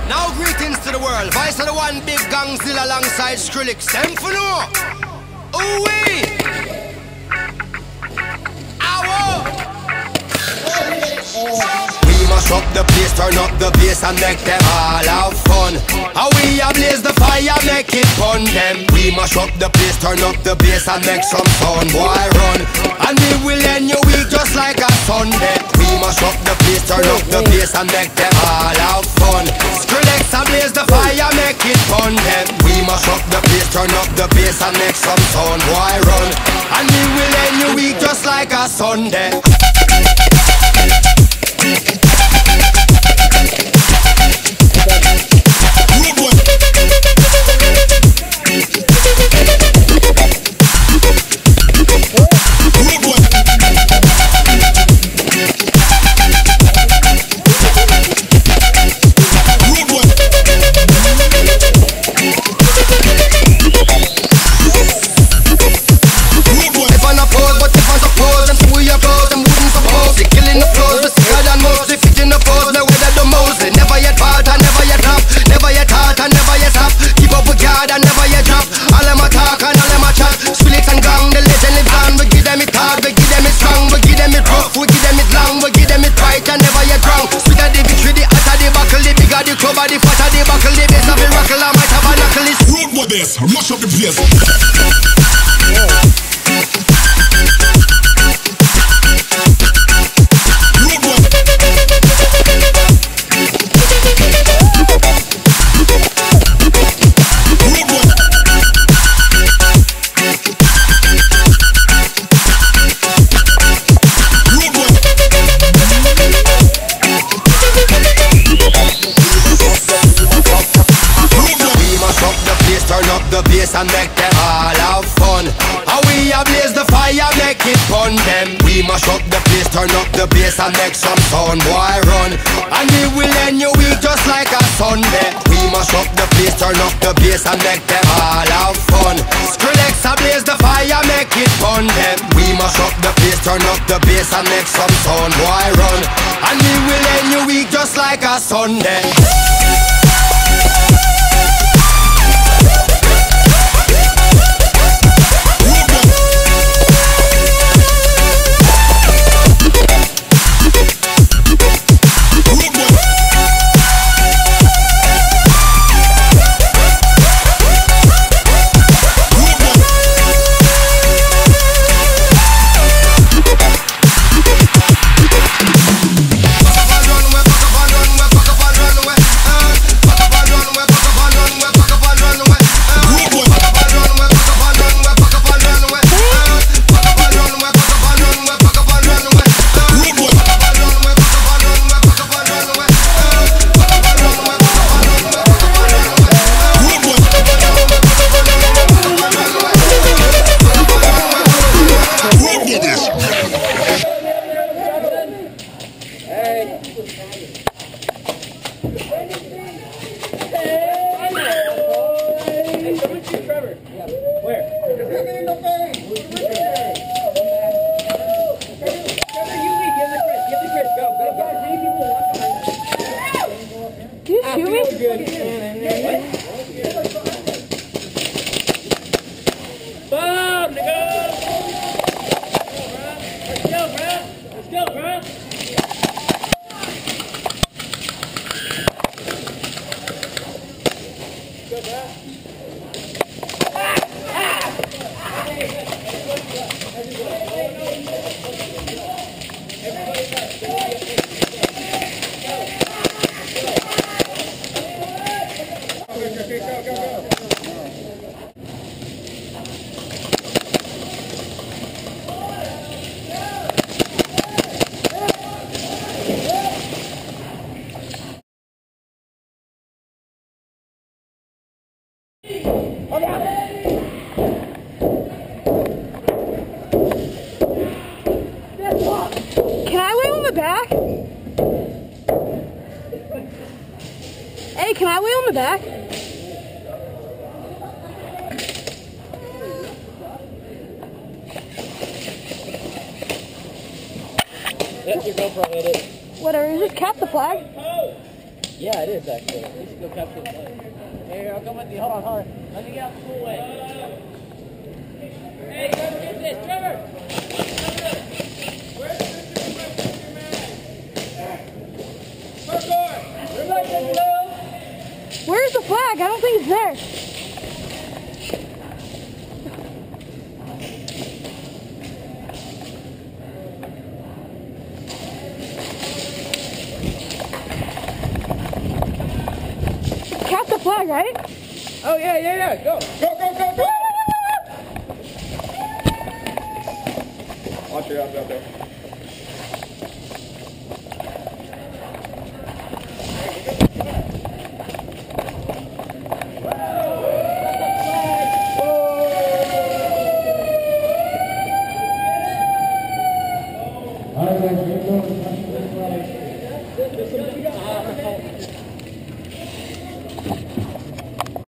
Now greetings to the world. Vice of the one big gangzilla alongside Skrillex. Them for no. Ooh-wee. We mash up the place, turn up the bass and make them all have fun. How we ablaze the fire, make it fun them. We mash up the place, turn up the bass and make some sound. Boy run, and we will end your week just like a Sunday. We mash up the place, turn up the bass and make them all have fun. Skrillex ablaze the fire, make it fun them. We mash up the place, turn up the bass and make some sound. Boy run, and we will end your week just like a Sunday. Mash up the place. And make them all have fun. How we ablaze the fire, make it fun them. We mash up the place, turn up the bass and make some sound. Boy run, and we will end your week just like a Sunday. We mash up the place, turn up the bass and make them all have fun. Skrillex ablaze the fire, make it fun them. We mash up the place, turn up the bass and make some sound. Boy run, and we will end your week just like a Sunday. Hey, can I lay on the back? Yep, your GoPro hit it. Whatever, just cap the flag. Yeah, it is actually. We should go capture the flag. Here, I'll come with you. Hold on. Let me get out the cool way. Hey, Trevor, get this. Trevor! Where's your man? Where's the flag? I don't think it's there. Cap the flag, right? Oh, yeah. Go. Go. Watch your out there.